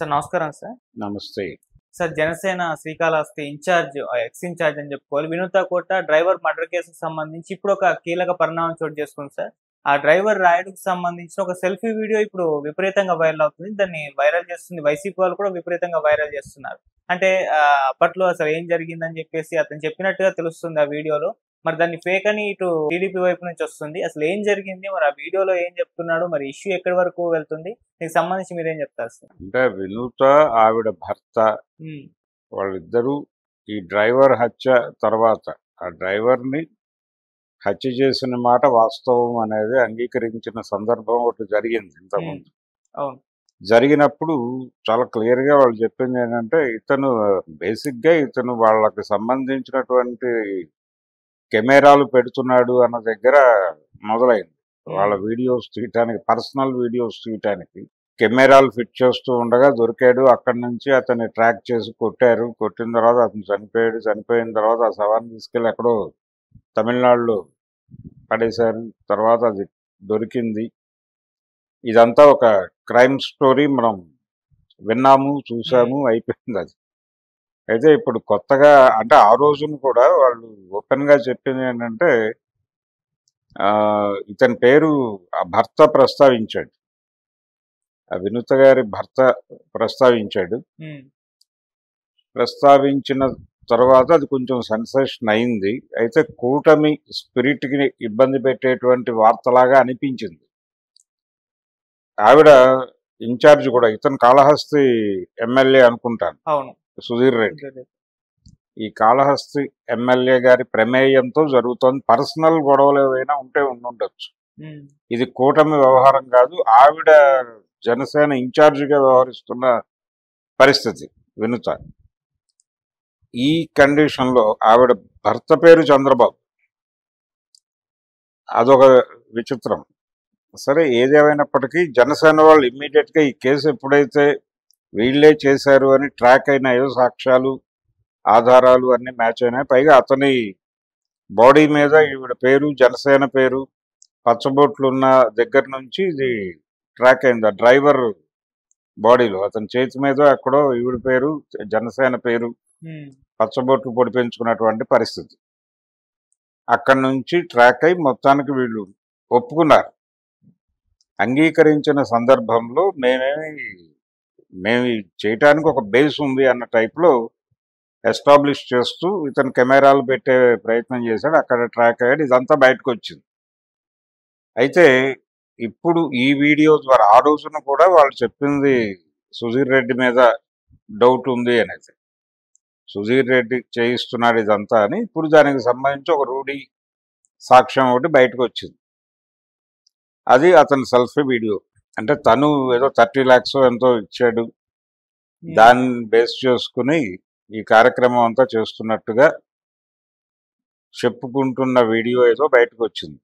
Sir నమస్కారం sir. నమస్తే. Sir Janasena Srikalahasti incharge ex incharge అని చెప్పుకోవాలి. వినూత్న కోట డ్రైవర్ మర్డర్ కేసుకు సంబంధించి ఇప్పుడు ఒక కీలక పరిణామం చోటు చేసుకుంది సార్. ఆ డ్రైవర్ రాయుడుకి సంబంధించిన ఒక సెల్ఫీ వీడియో ఇప్పుడు విపరీతంగా వైరల్ అవుతుంది. దాన్ని వైరల్ చేస్తుంది వైసీపీ వాళ్ళు కూడా విపరీతంగా వైరల్ చేస్తున్నారు. అంటే అప్పట్లో అసలు ఏం జరిగిందని చెప్పేసి అతను చెప్పినట్టుగా తెలుస్తుంది ఆ వీడియోలో. మరి దాన్ని ఫేక్ అని ఇటు టీడీపీ వైపు నుంచి వస్తుంది. అసలు ఏం జరిగింది? మరి ఆ వీడియోలో ఏం చెప్తున్నాడు? మరి ఇష్యూ ఎక్కడి వరకు వెళ్తుంది? దీనికి సంబంధించి మీరేం చెప్తారు సార్? అంటే వినూత ఆవిడ భర్త హ్మ్. వాళ్ళిద్దరూ ఈ డ్రైవర్ హత్య తర్వాత ఆ డ్రైవర్ని హత్య చేసిన మాట వాస్తవం అనేది అంగీకరించిన సందర్భం ఒకటి జరిగింది ఇంతకుముందు. అవును. జరిగినప్పుడు చాలా క్లియర్గా వాళ్ళు చెప్పింది ఏంటంటే ఇతను వాళ్ళకి సంబంధించినటువంటి కెమెరాలు పెడుతున్నాడు అన్న దగ్గర మొదలైంది. వాళ్ళ వీడియోస్ తీయటానికి, పర్సనల్ వీడియోస్ తీయటానికి కెమెరాలు ఫిట్ చేస్తూ ఉండగా దొరికాడు. అక్కడి నుంచి అతన్ని ట్రాక్ చేసి కొట్టారు. కొట్టిన తర్వాత అతను చనిపోయాడు. చనిపోయిన తర్వాత ఆ శవాన్ని తీసుకెళ్ళి ఎక్కడో తమిళనాడులో పడేశారు. తర్వాత అది దొరికింది. ఇదంతా ఒక క్రైమ్ స్టోరీ మనం విన్నాము, చూసాము, అయిపోయింది అది. అయితే ఇప్పుడు కొత్తగా అంటే ఆ రోజున కూడా వాళ్ళు ఓపెన్గా చెప్పింది ఏంటంటే ఇతని పేరు ఆ భర్త ప్రస్తావించాడు. ఆ వినూత గారి భర్త ప్రస్తావించాడు. ప్రస్తావించిన తర్వాత అది కొంచెం సెన్సేషన్ అయింది. అయితే కూటమి స్పిరిట్కి ఇబ్బంది పెట్టేటువంటి వార్తలాగా అనిపించింది. ఆవిడ ఇన్ఛార్జ్ కూడా ఇతను కాళహస్తి ఎమ్మెల్యే అనుకుంటాను, అవును, సుధీర్ రెడ్డి. ఈ కాళహస్తి ఎమ్మెల్యే గారి ప్రమేయంతో జరుగుతోంది. పర్సనల్ గొడవలు ఏవైనా ఉంటే ఉండొచ్చు. ఇది కూటమి వ్యవహారం కాదు. ఆవిడ జనసేన ఇన్ఛార్జిగా వ్యవహరిస్తున్న పరిస్థితి వినూత. ఈ కండిషన్లో ఆవిడ భర్త పేరు చంద్రబాబు. అదొక విచిత్రం. సరే, ఏదేమైనప్పటికీ జనసేన వాళ్ళు ఇమ్మీడియట్గా ఈ కేసు ఎప్పుడైతే వీళ్ళే చేశారు అని ట్రాక్ అయినాయో, సాక్ష్యాలు ఆధారాలు అన్ని మ్యాచ్ అయినాయి. పైగా అతని బాడీ మీద ఈవిడ పేరు, జనసేన పేరు, పచ్చబొట్లు ఉన్న దగ్గర నుంచి ఇది ట్రాక్ అయింది. ఆ డ్రైవర్ బాడీలో అతని చేతి మీద ఎక్కడో ఈవిడ పేరు, జనసేన పేరు, పచ్చబొట్లు పొడిపించుకున్నటువంటి పరిస్థితి. అక్కడి నుంచి ట్రాక్ అయి మొత్తానికి వీళ్ళు ఒప్పుకున్నారు. అంగీకరించిన సందర్భంలో మేము చేయటానికి ఒక బేస్ ఉంది అన్న టైప్లో ఎస్టాబ్లిష్ చేస్తూ ఇతను కెమెరాలు పెట్టే ప్రయత్నం చేశాడు. అక్కడ ట్రాక్ అయ్యాడు. ఇదంతా బయటకు వచ్చింది. అయితే ఇప్పుడు ఈ వీడియో ద్వారా ఆ రోజున కూడా వాళ్ళు చెప్పింది సుధీర్ రెడ్డి మీద డౌట్ ఉంది అనేది. సుధీర్ రెడ్డి చేయిస్తున్నాడు ఇదంతా అని. ఇప్పుడు దానికి సంబంధించి ఒక రూఢి సాక్ష్యం ఒకటి బయటకు వచ్చింది. అది అతని సెల్ఫీ వీడియో. అంటే తను ఏదో 30 lakhs ఎంతో ఇచ్చాడు, దాన్ని బేస్ చేసుకుని ఈ కార్యక్రమం అంతా చేస్తున్నట్టుగా చెప్పుకుంటున్న వీడియో ఏదో బయటకు వచ్చింది.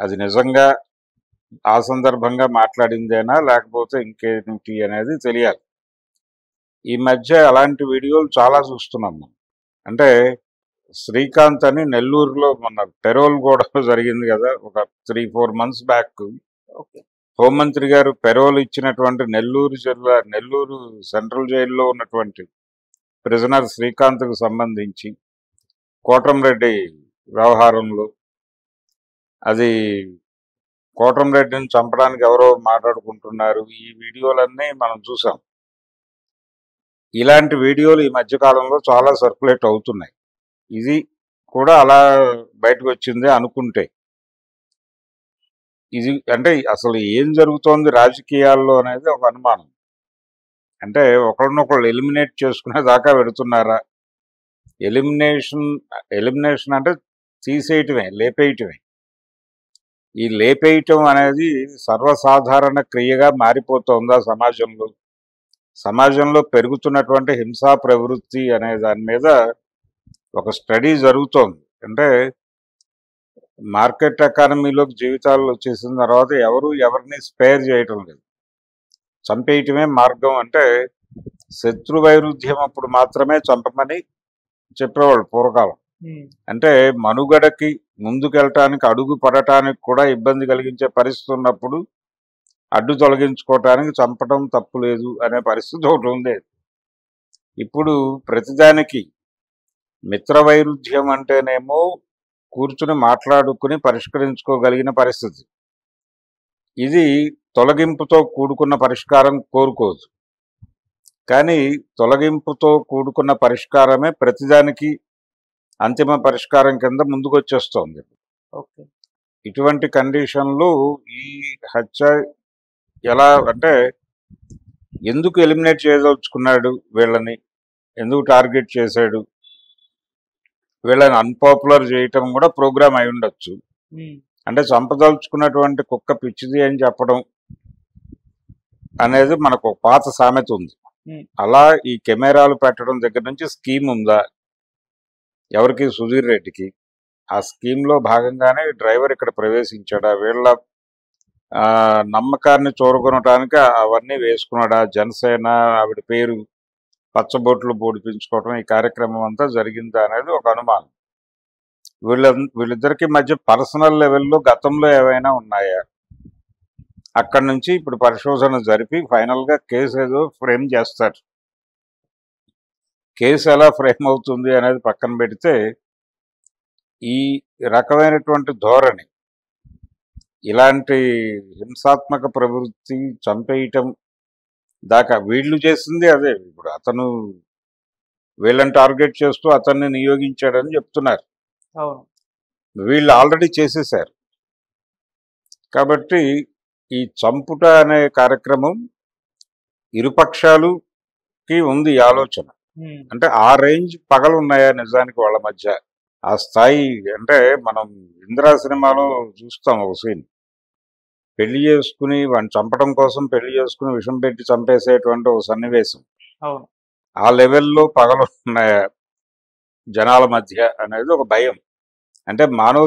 అది నిజంగా ఆ సందర్భంగా మాట్లాడిందేనా లేకపోతే ఇంకేంటి అనేది తెలియాలి. ఈ మధ్య అలాంటి వీడియోలు చాలా చూస్తున్నాం మనం. అంటే శ్రీకాంత్ అని నెల్లూరులో మొన్న పెరోల్ కూడా జరిగింది కదా, ఒక 3-4 months బ్యాక్. హోంమంత్రి గారు పెరోల్ ఇచ్చినటువంటి నెల్లూరు సెంట్రల్ జైల్లో ఉన్నటువంటి ప్రిజనర్ శ్రీకాంత్కు సంబంధించి కోటంరెడ్డి వ్యవహారంలో అది కోటంరెడ్డిని చంపడానికి ఎవరో మాట్లాడుకుంటున్నారు. ఈ వీడియోలన్నీ మనం చూసాం. ఇలాంటి వీడియోలు ఈ మధ్యకాలంలో చాలా సర్క్యులేట్ అవుతున్నాయి. ఇది కూడా అలా బయటకు వచ్చింది అనుకుంటే, ఇది అంటే అసలు ఏం జరుగుతోంది రాజకీయాల్లో అనేది ఒక అనుమానం. అంటే ఒకరినొకళ్ళు ఎలిమినేట్ చేసుకునే దాకా పెడుతున్నారా? ఎలిమినేషన్ అంటే తీసేయటమే, లేపేయటమే. ఈ లేపేయటం అనేది సర్వసాధారణ క్రియగా మారిపోతుందా సమాజంలో పెరుగుతున్నటువంటి హింసా ప్రవృత్తి అనే దాని మీద ఒక స్టడీ జరుగుతోంది. అంటే మార్కెట్ ఎకానమీలోకి జీవితాలు వచ్చేసిన తర్వాత ఎవరిని స్పేర్ చేయటం లేదు, చంపేయటమే మార్గం. అంటే శత్రు వైరుధ్యం అప్పుడు మాత్రమే చంపమని చెప్పేవాళ్ళు పూర్వకాలం. అంటే మనుగడకి ముందుకెళ్ళటానికి, అడుగు పడటానికి కూడా ఇబ్బంది కలిగించే పరిస్థితి ఉన్నప్పుడు అడ్డు తొలగించుకోవటానికి చంపడం తప్పు లేదు అనే పరిస్థితి ఒకటి ఉంది. ఇప్పుడు ప్రతిదానికి మిత్ర వైరుధ్యం అంటేనేమో కూర్చుని మాట్లాడుకుని పరిష్కరించుకోగలిగిన పరిస్థితి. ఇది తొలగింపుతో కూడుకున్న పరిష్కారం కోరుకోదు. కానీ తొలగింపుతో కూడుకున్న పరిష్కారమే ప్రతిదానికి అంతిమ పరిష్కారం కింద ముందుకొచ్చేస్తోంది. ఓకే. ఇటువంటి కండిషన్లు ఈ హత్య ఎలా అంటే ఎందుకు ఎలిమినేట్ చేయదలుచుకున్నాడు వీళ్ళని, ఎందుకు టార్గెట్ చేశాడు, వీళ్ళని అన్పాపులర్ చేయటం కూడా ప్రోగ్రామ్ అయి ఉండొచ్చు. అంటే చంపదలుచుకున్నటువంటి కుక్క పిచ్చిది అని చెప్పడం అనేది మనకు ఒక పాత సామెత ఉంది. అలా ఈ కెమెరాలు పెట్టడం దగ్గర నుంచి స్కీమ్ ఉందా ఎవరికి? సుధీర్ రెడ్డికి. ఆ స్కీమ్లో భాగంగానే డ్రైవర్ ఇక్కడ ప్రవేశించాడా, వీళ్ళ నమ్మకాన్ని చూరగొనడానికి అవన్నీ వేసుకున్నాడా, జనసేన ఆవిడ పేరు పచ్చబొట్లు పొడిపించుకోవడం ఈ కార్యక్రమం అంతా జరిగిందా అనేది ఒక అనుమానం. వీళ్ళిద్దరికి మధ్య పర్సనల్ లెవెల్లో గతంలో ఏవైనా ఉన్నాయా? అక్కడి నుంచి ఇప్పుడు పరిశోధన జరిపి ఫైనల్గా కేసు ఏదో ఫ్రేమ్ చేస్తారు. కేసు ఎలా ఫ్రేమ్ అవుతుంది అనేది పక్కన పెడితే ఈ రకమైనటువంటి ధోరణి, ఇలాంటి హింసాత్మక ప్రవృత్తి, చంపేయటం దాకా వీళ్ళు చేసింది అదే. ఇప్పుడు అతను వీళ్ళని టార్గెట్ చేస్తూ అతన్ని నియోగించాడని చెప్తున్నారు. వీళ్ళు ఆల్రెడీ చేసేసారు. కాబట్టి ఈ చంపుట అనే కార్యక్రమం ఇరుపక్షాలుకి ఉంది ఆలోచన. అంటే ఆ రేంజ్ పగలు ఉన్నాయా నిజానికి వాళ్ళ మధ్య? ఆ స్థాయి అంటే మనం ఇందిరా సినిమాలో చూస్తాం ఒక సీన్, పెళ్లి చేసుకుని వాడిని చంపడం కోసం పెళ్లి చేసుకుని విషం పెట్టి చంపేసేటువంటి ఒక సన్నివేశం. ఆ లెవెల్లో పగలు ఉన్నాయా జనాల మధ్య అనేది ఒక భయం. అంటే మానవ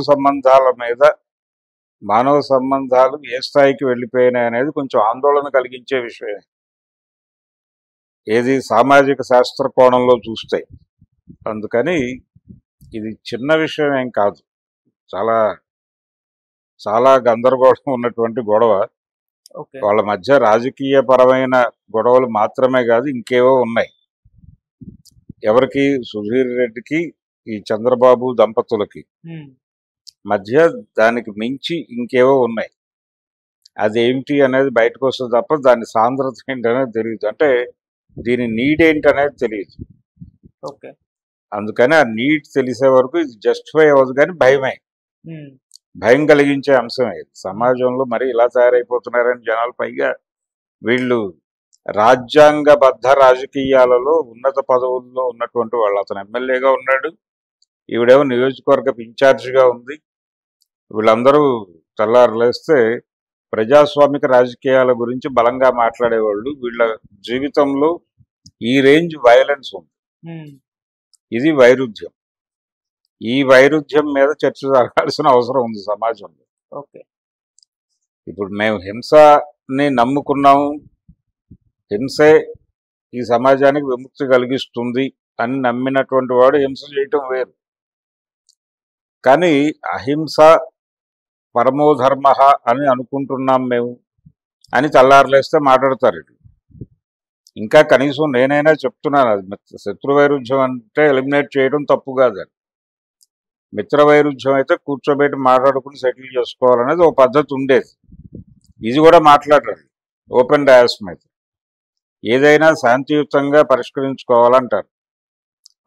సంబంధాలు ఏ స్థాయికి వెళ్ళిపోయినాయి అనేది కొంచెం ఆందోళన కలిగించే విషయం. ఏది సామాజిక శాస్త్ర కోణంలో చూస్తే. అందుకని ఇది చిన్న విషయం ఏం కాదు, చాలా చాలా గందరగోళం ఉన్నటువంటి గొడవ. వాళ్ళ మధ్య రాజకీయ పరమైన గొడవలు మాత్రమే కాదు, ఇంకేవో ఉన్నాయి. ఎవరికి? సుధీర్ రెడ్డికి ఈ చంద్రబాబు దంపతులకి మధ్య దానికి మించి ఇంకేవో ఉన్నాయి. అదేమిటి అనేది బయటకు వస్తుంది తప్ప దాని సాంద్రత ఏంటనేది తెలియదు. అంటే దీని నీడ్ ఏంటనేది తెలియదు. అందుకని ఆ నీడ్ తెలిసే వరకు ఇది జస్టిఫై అవ్వదు. కానీ భయం కలిగించే అంశమే. సమాజంలో మరి ఇలా తయారైపోతున్నారని జనాలు, పైగా వీళ్ళు రాజ్యాంగబద్ధ రాజకీయాలలో ఉన్నత పదవుల్లో ఉన్నటువంటి వాళ్ళు. అతను ఎమ్మెల్యేగా ఉన్నాడు, ఈవిడేమో నియోజకవర్గ ఇన్ఛార్జిగా ఉంది. వీళ్ళందరూ తెల్లారులేస్తే ప్రజాస్వామిక రాజకీయాల గురించి బలంగా మాట్లాడేవాళ్ళు. వీళ్ళ జీవితంలో ఈ రేంజ్ వైలెన్స్ ఉంది. ఇది వైరుధ్యం. ఈ వైరుధ్యం మీద చర్చ జరగాల్సిన అవసరం ఉంది సమాజంలో. ఇప్పుడు మేము హింసని నమ్ముకున్నాము, హింసే ఈ సమాజానికి విముక్తి కలిగిస్తుంది అని నమ్మినటువంటి వాడు హింస చేయటం వేరు. కానీ అహింస పరమోధర్మ అని అనుకుంటున్నాం మేము అని తెల్లారులేస్తే మాట్లాడతారు. ఇంకా కనీసం నేనైనా చెప్తున్నాను, అది శత్రు వైరుధ్యం అంటే ఎలిమినేట్ చేయడం తప్పు కాదని. మిత్ర వైరుధ్యం అయితే కూర్చోబెట్టి మాట్లాడుకుని సెటిల్ చేసుకోవాలనేది ఒక పద్ధతి ఉండేది. ఇది కూడా మాట్లాడాలి ఓపెన్ డయాస్ మీద. ఏదైనా శాంతియుతంగా పరిష్కరించుకోవాలంటారు.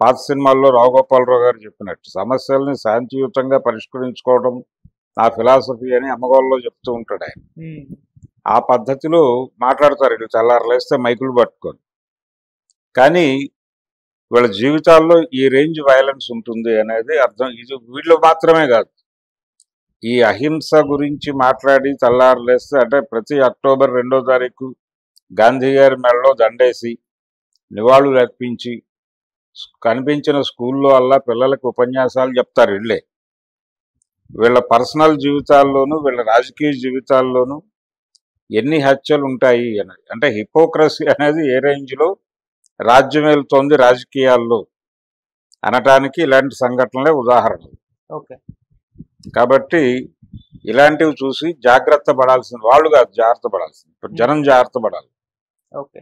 పాత సినిమాల్లో రావుగోపాలరావు గారు చెప్పినట్టు సమస్యల్ని శాంతియుతంగా పరిష్కరించుకోవడం నా ఫిలాసఫీ అని అమ్మగోళ్ళలో చెప్తూ ఉంటాడు ఆయన. ఆ పద్ధతిలో మాట్లాడతారు ఇటు తెల్లారులేస్తే మైకులు పట్టుకొని. కానీ వీళ్ళ జీవితాల్లో ఈ రేంజ్ వైలెన్స్ ఉంటుంది అనేది అర్థం. ఇది వీళ్ళు మాత్రమే కాదు, ఈ అహింస గురించి మాట్లాడి తెల్లారులేస్తే అంటే ప్రతి అక్టోబర్ 2వ తారీఖు గాంధీ గారి మెడలో దండేసి నివాళులు అర్పించి కనిపించిన స్కూల్లో అల్లా పిల్లలకు ఉపన్యాసాలు చెప్తారు. వీళ్ళ పర్సనల్ జీవితాల్లోనూ వీళ్ళ రాజకీయ జీవితాల్లోనూ ఎన్ని హత్యలు ఉంటాయి అనేది. అంటే హిపోక్రసీ అనేది ఏ రేంజ్లో రాజ్యం వెళ్తోంది రాజకీయాల్లో అనటానికి ఇలాంటి సంఘటనలే ఉదాహరణలు. కాబట్టి ఇలాంటివి చూసి జాగ్రత్త పడాల్సింది వాళ్ళు కాదు, జాగ్రత్త పడాల్సింది జనం జాగ్రత్త పడాలి. ఓకే.